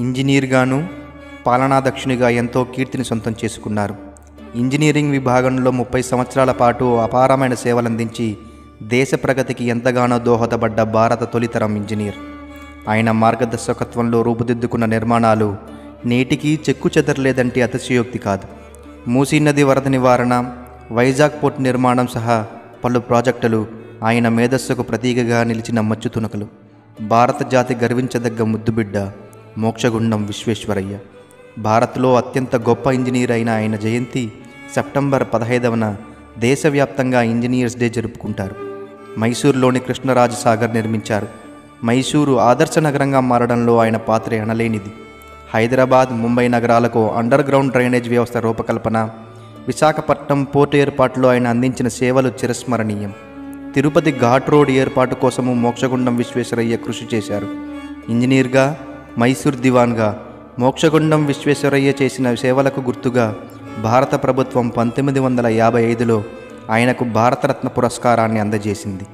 ఇంజనీర్గాను పాలనాదక్షునిగా ఎంతో కీర్తిని సొంతం చేసుకున్నారు. ఇంజనీరింగ్ విభాగంలో 30 సంవత్సరాల పాటు అపారమైన సేవలందించి దేశ ప్రగతికి ఎంతగానో దోహదపడ్డ భారత తొలితరం ఇంజనీర్. ఆయన మార్గదర్శకత్వంలో రూపుదిద్దుకున్న నిర్మాణాలు నేటికీ చెక్కు చెదరలేదంటే అతిశయోక్తి కాదు. మూసీ నది వరద నివారణ, వైజాగ్ పోర్ట్ నిర్మాణం సహా పలు ప్రాజెక్టులు ఆయన మేధస్సుకు ప్రతీకగా నిలిచిన మచ్చుతునకలు. భారత జాతి గర్వించదగ్గ ముద్దుబిడ్డ మోక్షగుండం విశ్వేశ్వరయ్య. భారత్లో అత్యంత గొప్ప ఇంజనీర్ అయిన ఆయన జయంతి సెప్టెంబర్ 15న దేశవ్యాప్తంగా ఇంజనీర్స్ డే జరుపుకుంటారు. మైసూరులోని కృష్ణరాజ సాగర్ నిర్మించారు. మైసూరు ఆదర్శ నగరంగా మారడంలో ఆయన పాత్ర ఎనలేనిది. హైదరాబాద్, ముంబై నగరాలకు అండర్ గ్రౌండ్ డ్రైనేజ్ వ్యవస్థ రూపకల్పన, విశాఖపట్నం పోర్టు ఏర్పాటులో ఆయన అందించిన సేవలు చిరస్మరణీయం. తిరుపతి ఘాట్ రోడ్ ఏర్పాటు కోసము మోక్షగుండం విశ్వేశ్వరయ్య కృషి చేశారు. ఇంజనీర్గా, మైసూర్ దివాన్గా మోక్షగుండం విశ్వేశ్వరయ్య చేసిన సేవలకు గుర్తుగా భారత ప్రభుత్వం 1955లో ఆయనకు భారతరత్న పురస్కారాన్ని అందజేసింది.